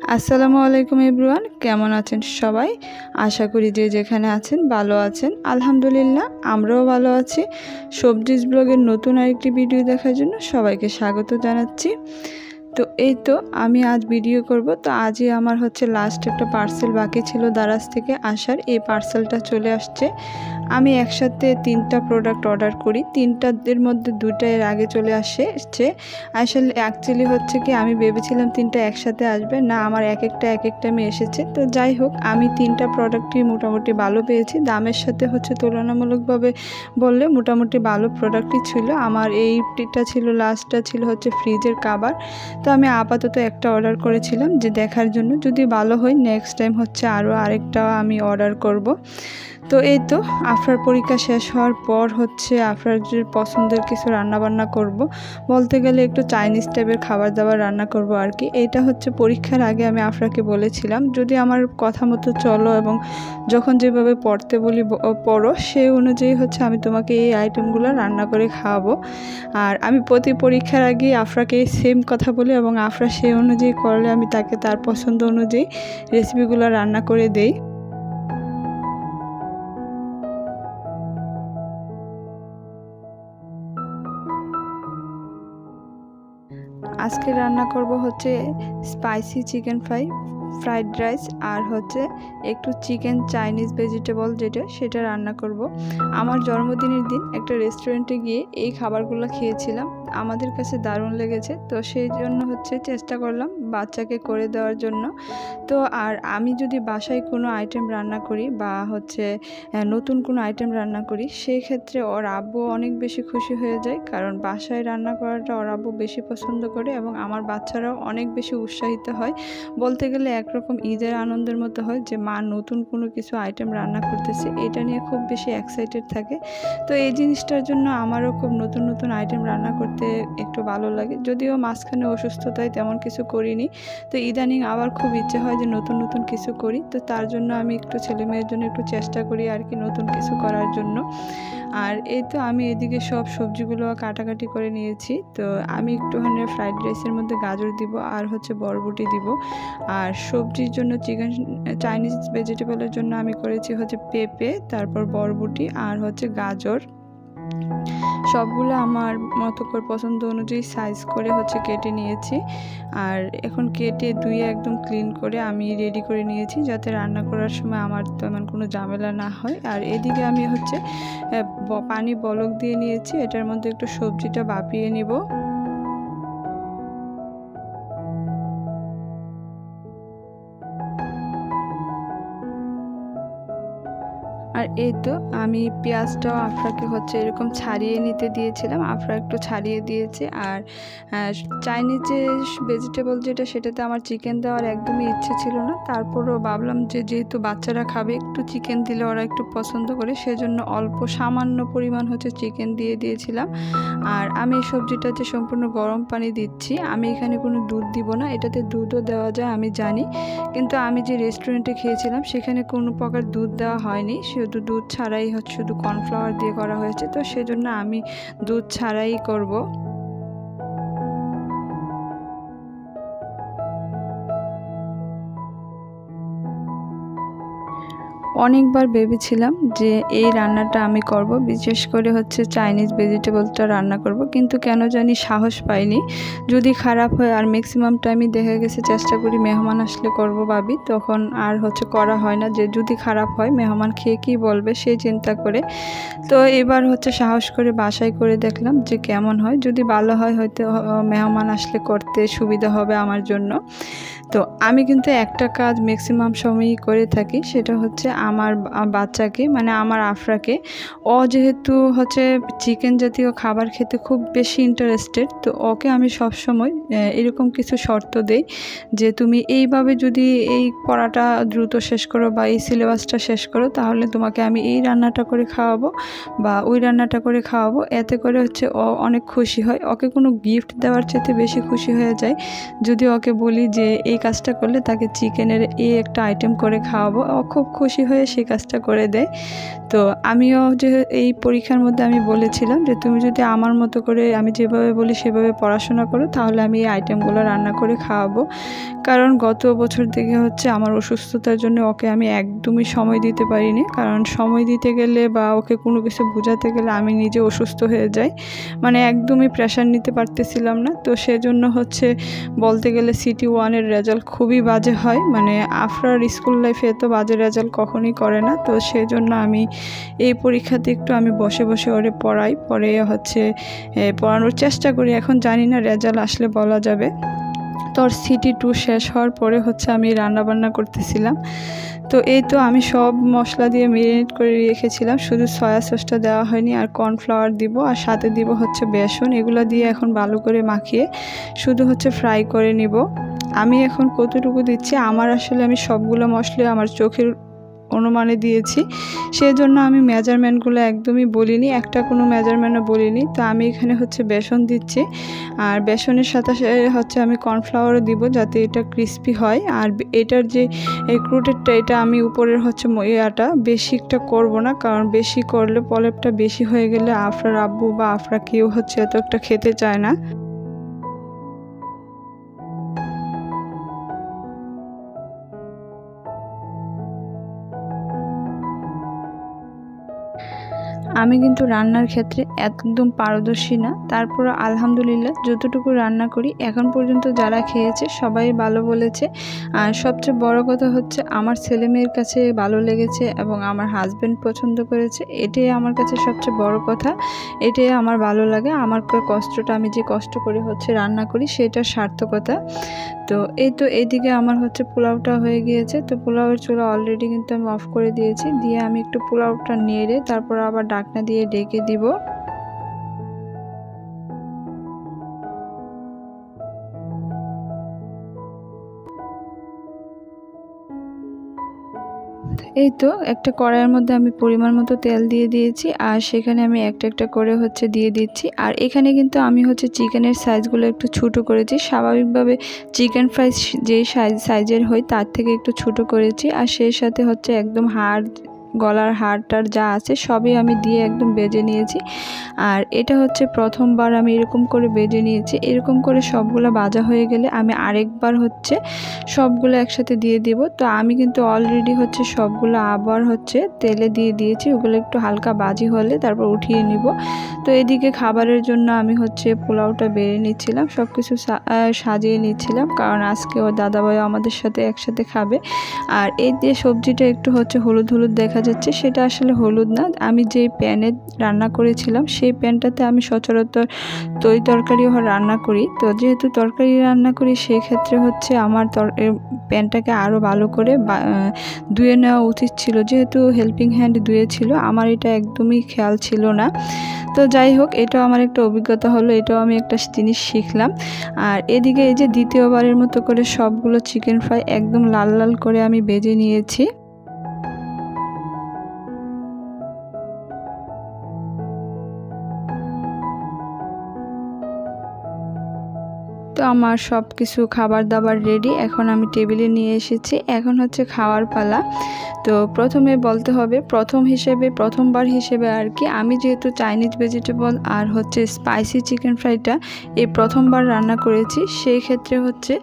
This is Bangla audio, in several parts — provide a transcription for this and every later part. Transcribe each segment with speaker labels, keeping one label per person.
Speaker 1: আসসালামু আলাইকুম এভরিওয়ান, কেমন আছেন সবাই? আশা করি যে যেখানে আছেন ভালো আছেন। আলহামদুলিল্লাহ আমরাও ভালো আছি। সবজিজ ব্লগের নতুন আরেকটি ভিডিও দেখার জন্য সবাইকে স্বাগত জানাচ্ছি। তো এই তো আমি আজ ভিডিও করব। তো আজই আমার লাস্ট একটা পার্সেল বাকি ছিল দারাজ থেকে আসার। এই পার্সেলটা চলে আসছে। আমি একসাথে 3টা প্রোডাক্ট অর্ডার করি, 3টার মধ্যে 2টা এর আগে চলে আসছে। আসলে অ্যাকচুয়ালি কি আমি ভেবেছিলাম 3টা একসাথে আসবে না, আমার এক একটা টাইমে এসেছে। তো যাই হোক, আমি 3টা প্রোডাক্টই মোটামুটি ভালো পেয়েছি। দামের সাথে তুলনামূলকভাবে বললে মোটামুটি ভালো প্রোডাক্টই ছিল। আমার এইটা ছিল, লাস্টটা ছিল ফ্রিজের কাভার। তো আমি আপাতত একটা অর্ডার করেছিলাম যে দেখার জন্য, যদি ভালো হয় নেক্সট টাইম আরও আরেকটা আমি অর্ডার করব। তো এই তো আফরার পরীক্ষা শেষ হওয়ার পর আফরার যে পছন্দের কিছু রান্নাবান্না করব, বলতে গেলে একটু চাইনিজ টাইপের খাবার দাবার রান্না করব আর কি। এইটা পরীক্ষার আগে আমি আফরাকে বলেছিলাম যদি আমার কথা মতো চলো এবং যখন যেভাবে পড়তে বলি পড়ো, সেই অনুযায়ী আমি তোমাকে এই আইটেমগুলো রান্না করে খাওয়াবো। আর আমি প্রতি পরীক্ষার আগে আফরাকে সেম কথা বলি এবং আফরা সেই অনুযায়ী করলে আমি তাকে তার পছন্দ অনুযায়ী রেসিপিগুলো রান্না করে দেই। আজকে রান্না করব স্পাইসি চিকেন ফ্রাইড রাইস আর একটু চিকেন চাইনিজ ভেজিটেবল সেটা রান্না করব। আমার জন্মদিনের দিন একটা রেস্টুরেন্টে গিয়ে এই খাবারগুলো খেয়েছিলাম, আমাদের কাছে দারুণ লেগেছে। তো সেই জন্য চেষ্টা করলাম বাচ্চাকে করে দেওয়ার জন্য। তো আর আমি যদি বাসায় কোনো আইটেম রান্না করি বা নতুন কোনো আইটেম রান্না করি, সেই ক্ষেত্রে ওর আব্বু অনেক বেশি খুশি হয়ে যায়, কারণ বাসায় রান্না করাটা ওর আব্বু বেশি পছন্দ করে এবং আমার বাচ্চারাও অনেক বেশি উৎসাহিত হয়। বলতে গেলে একরকম ঈদের আনন্দের মতো হয় যে মা নতুন কোনো কিছু আইটেম রান্না করতেছে, এটা নিয়ে খুব বেশি এক্সাইটেড থাকে। তো এই জিনিসটার জন্য আমারও খুব নতুন নতুন আইটেম রান্না করতে একটু ভালো লাগে। যদিও মাঝখানে অসুস্থতায় তেমন কিছু করিনি, তো ইদানিং আবার খুব ইচ্ছে হয় যে নতুন নতুন কিছু করি। তো তার জন্য আমি একটু ছেলে মেয়ের জন্য একটু চেষ্টা করি আর কি নতুন কিছু করার জন্য। আর এই তো আমি এদিকে সব সবজিগুলো কাটাকাটি করে নিয়েছি। তো আমি একটুখানি ফ্রাইড রাইসের মধ্যে গাজর দিব আর বরবটি দিব। আর সবজির জন্য চিকেন চাইনিজ ভেজিটেবলের জন্য আমি করেছি পেঁপে, তারপর বরবটি আর গাজর। সবগুলো আমার মতো করে পছন্দ অনুযায়ী সাইজ করে কেটে নিয়েছি। আর এখন কেটে ধুয়ে একদম ক্লিন করে আমি রেডি করে নিয়েছি, যাতে রান্না করার সময় আমার তেমন কোনো ঝামেলা না হয়। আর এদিকে আমি পানি বলক দিয়ে নিয়েছি, এটার মধ্যে একটু সবজিটা ভাপিয়ে নিব। আর এই তো আমি পেঁয়াজটাও আফরাকে এরকম ছাড়িয়ে নিতে দিয়েছিলাম, আফরা একটু ছাড়িয়ে দিয়েছে। আর চাইনিজ যে ভেজিটেবল সেটাতে আমার চিকেন দেওয়ার একদমই ইচ্ছে ছিল না, তারপরও ভাবলাম যে যেহেতু বাচ্চারা খাবে একটু চিকেন দিলে ওরা একটু পছন্দ করে, সেজন্য অল্প সামান্য পরিমাণ চিকেন দিয়ে দিয়েছিলাম। আর আমি এই সবজিটা সম্পূর্ণ গরম পানি দিচ্ছি, আমি এখানে কোনো দুধ দিব না। এটাতে দুধও দেওয়া যায় আমি জানি, কিন্তু আমি যে রেস্টুরেন্টে খেয়েছিলাম সেখানে কোনো প্রকার দুধ দেওয়া হয়নি, শুধু দুধ ছাড়াই শুধু কর্নফ্লাওয়ার দিয়ে করা হয়েছে। তো সেজন্য আমি দুধ ছাড়াই করব। অনেকবার ভেবেছিলাম যে এই রান্নাটা আমি করব, বিশেষ করে চাইনিজ ভেজিটেবলটা রান্না করব, কিন্তু কেন জানি সাহস পাইনি। যদি খারাপ হয়, আর ম্যাক্সিমাম টাইমই দেখা গেছে চেষ্টা করি মেহমান আসলে করব ভাবি, তখন আর করা হয় না, যে যদি খারাপ হয় মেহমান খেয়ে কী বলবে সেই চিন্তা করে। তো এবার সাহস করে বাসায় করে দেখলাম যে কেমন হয়। যদি ভালো হয় হয়তো মেহমান আসলে করতে সুবিধা হবে আমার জন্য। তো আমি কিন্তু একটা কাজ ম্যাক্সিমাম সময়ই করে থাকি, সেটা আমার বাচ্চাকে মানে আমার আফরাকে, ও যেহেতু চিকেন জাতীয় খাবার খেতে খুব বেশি ইন্টারেস্টেড, তো ওকে আমি সব সময় এরকম কিছু শর্ত দেই যে তুমি এইভাবে যদি এই পড়াটা দ্রুত শেষ করো বা এই সিলেবাসটা শেষ করো, তাহলে তোমাকে আমি এই রান্নাটা করে খাওয়াবো বা ওই রান্নাটা করে খাওয়াবো। এতে করে ও অনেক খুশি হয়, ওকে কোনো গিফট দেওয়ার চাইতে বেশি খুশি হয়ে যায় যদি ওকে বলি যে এই কাজটা করলে তাকে চিকেনের এই একটা আইটেম করে খাওয়াবো, ও খুব খুশি হয়ে হয়ে সেই কাজটা করে দেয়। তো আমিও যে এই পরীক্ষার মধ্যে আমি বলেছিলাম যে তুমি যদি আমার মতো করে আমি যেভাবে বলি সেভাবে পড়াশোনা করো তাহলে আমি এই আইটেমগুলো রান্না করে খাওয়াবো। কারণ গত বছর থেকে হচ্ছে আমার অসুস্থতার জন্য ওকে আমি একদমই সময় দিতে পারিনি, কারণ সময় দিতে গেলে বা ওকে কোনো কিছু বোঝাতে গেলে আমি নিজে অসুস্থ হয়ে যাই, মানে একদমই প্রেশার নিতে পারতেছিলাম না। তো সেজন্য হচ্ছে বলতে গেলে সিটি 1-এর রেজাল্ট খুবই বাজে হয়, মানে আফরার স্কুল লাইফে এত বাজে রেজাল্ট কখনই করে না। তো সেজন্য আমি এই পরীক্ষাতে একটু আমি বসে বসে ওরে পড়াই, পরে হচ্ছে পড়ানোর চেষ্টা করি। এখন জানি না, রেজাল্ট আসলে বলা যাবে। তোর সিটি 2 শেষ হওয়ার পরে হচ্ছে আমি রান্নাবান্না করতেছিলাম। তো এই তো আমি সব মশলা দিয়ে মেরিনেট করে রেখেছিলাম, শুধু সয়া সসটা দেওয়া হয়নি, আর কর্নফ্লাওয়ার দিব, আর সাথে দিব হচ্ছে বেসন। এগুলো দিয়ে এখন ভালো করে মাখিয়ে শুধু হচ্ছে ফ্রাই করে নিব। আমি এখন কতটুকু দিচ্ছি, আমার আসলে আমি সবগুলো মশলা আমার চোখের অনুমানে দিয়েছি, সেই জন্য আমি মেজারমেন্টগুলো একদমই বলিনি, একটা কোনো মেজারমেন্টও বলিনি। তো আমি এখানে হচ্ছে বেসন দিচ্ছি, আর বেসনের সাথে হচ্ছে আমি কর্নফ্লাওয়ারও দিব যাতে এটা ক্রিস্পি হয়। আর এটার যে ক্রুটেডটা, এটা আমি উপরের হচ্ছে ইয়াটা বেশি একটা করবো না, কারণ বেশি করলে প্রলেপটা বেশি হয়ে গেলে আফরার আব্বু বা আফরা কেউ হচ্ছে এত একটা খেতে চায় না। আমি কিন্তু রান্নার ক্ষেত্রে একদম পারদর্শী না, তারপর আলহামদুলিল্লাহ যতটুকু রান্না করি এখন পর্যন্ত যারা খেয়েছে সবাই ভালো বলেছে। আর সবচেয়ে বড় কথা হচ্ছে আমার ছেলে মেয়ের কাছে ভালো লেগেছে এবং আমার হাজব্যান্ড পছন্দ করেছে, এটাই আমার কাছে সবচেয়ে বড় কথা। এটাই আমার ভালো লাগে, আমার কষ্টটা, আমি যে কষ্ট করে হচ্ছে রান্না করি সেটার সার্থকতা। তো এই তো এইদিকে আমার হচ্ছে পোলাওটা হয়ে গিয়েছে। তো পোলাওয়ের চুলা অলরেডি কিন্তু আমি অফ করে দিয়েছি, দিয়ে আমি একটু পোলাওটা নেড়ে তারপর আবার ঢাকনা দিয়ে ঢেকে দিব। এই তো একটা কড়াইয়ের মধ্যে আমি পরিমাণ মতো তেল দিয়ে দিয়েছি, আর সেখানে আমি একটা একটা করে হচ্ছে দিয়ে দিচ্ছি। আর এখানে কিন্তু আমি হচ্ছে চিকেনের সাইজগুলো একটু ছোটো করেছি, স্বাভাবিকভাবে চিকেন ফ্রাই যেই সাইজের হয় তার থেকে একটু ছোটো করেছি। আর সেই সাথে হচ্ছে একদম হাড়, গলার হাড়টার যা আছে সবই আমি দিয়ে একদম বেজে নিয়েছি। আর এটা হচ্ছে প্রথমবার আমি এরকম করে বেজে নিয়েছি। এরকম করে সবগুলো ভাজা হয়ে গেলে আমি আরেকবার হচ্ছে সবগুলো একসাথে দিয়ে দিব। তো আমি কিন্তু অলরেডি হচ্ছে সবগুলো আবার হচ্ছে তেলে দিয়ে দিয়েছি, ওগুলো একটু হালকা ভাজি হলে তারপর উঠিয়ে নিব। তো এদিকে খাবারের জন্য আমি হচ্ছে পোলাওটা বেড়ে নিচ্ছিলাম, সব কিছু সাজিয়ে নিচ্ছিলাম, কারণ আজকে ওর দাদাভাই আমাদের সাথে একসাথে খাবে। আর এই যে সবজিটা একটু হচ্ছে হলুদ হলুদ দেখা যাচ্ছে, সেটা আসলে হলুদ না, আমি যে প্যানে রান্না করেছিলাম সেই প্যানটাতে আমি সচরাচর তরকারিও রান্না করি। তো যেহেতু তরকারি রান্না করি সেই ক্ষেত্রে হচ্ছে আমার প্যানটাকে আরও ভালো করে ধুয়ে নেওয়া উচিত ছিল, যেহেতু হেল্পিং হ্যান্ড ধুয়েছিল, আমার এটা একদমই খেয়াল ছিল না। তো যাই হোক, এটাও আমার একটা অভিজ্ঞতা হলো, এটাও আমি একটা জিনিস শিখলাম। আর এদিকে এই যে দ্বিতীয়বারের মতো করে সবগুলো চিকেন ফ্রাই একদম লাল লাল করে আমি ভেজে নিয়েছি। তো আমার সব কিছু খাবার দাবার রেডি, এখন আমি টেবিলে নিয়ে এসেছি, এখন হচ্ছে খাওয়ার পালা। তো প্রথমে বলতে হবে প্রথমবার হিসেবে আর কি, আমি যেহেতু চাইনিজ ভেজিটেবল আর হচ্ছে স্পাইসি চিকেন ফ্রাইটা এই প্রথমবার রান্না করেছি, সেই ক্ষেত্রে হচ্ছে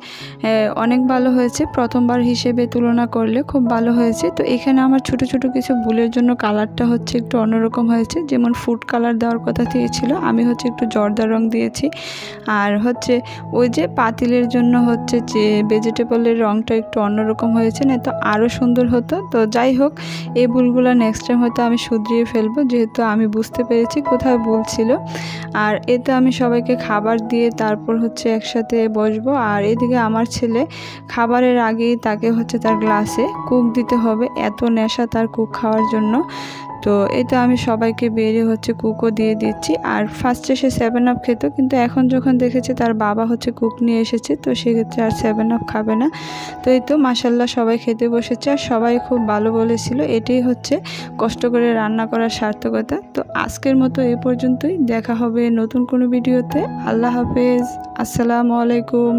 Speaker 1: অনেক ভালো হয়েছে, প্রথমবার হিসেবে তুলনা করলে খুব ভালো হয়েছে। তো এখানে আমার ছোট ছোট কিছু ভুলের জন্য কালারটা হচ্ছে একটু অন্যরকম হয়েছে, যেমন ফুড কালার দেওয়ার কথা দিয়েছিল, আমি হচ্ছে একটু জর্দা রং দিয়েছি। আর হচ্ছে ওই যে পাতিলের জন্য হচ্ছে যে ভেজিটেবলের রংটা একটু অন্যরকম হয়েছে, না তো আরও সুন্দর হতো। তো যাই হোক, এই ভুলগুলো নেক্সট টাইম হয়তো আমি শুধরিয়ে ফেলবো, যেহেতু আমি বুঝতে পেরেছি কোথায় ভুল ছিল। আর এতে আমি সবাইকে খাবার দিয়ে তারপর হচ্ছে একসাথে বসবো। আর এদিকে আমার ছেলে খাবারের আগেই তাকে হচ্ছে তার গ্লাসে কুক দিতে হবে, এত নেশা তার কুক খাওয়ার জন্য। তো এটা আমি সবাইকে বেরিয়ে হচ্ছে কুকও দিয়ে দিচ্ছি। আর ফার্স্টে সে 7 আপ খেত, কিন্তু এখন যখন দেখেছে তার বাবা হচ্ছে কুক নিয়ে এসেছে, তো সেক্ষেত্রে আর 7 আপ খাবে না। তো এই তো মাশাল্লাহ সবাই খেতে বসেছে, আর সবাই খুব ভালো বলেছিল, এটাই হচ্ছে কষ্ট করে রান্না করার সার্থকতা। তো আজকের মতো এই পর্যন্তই, দেখা হবে নতুন কোনো ভিডিওতে। আল্লাহ হাফেজ, আসসালামু আলাইকুম।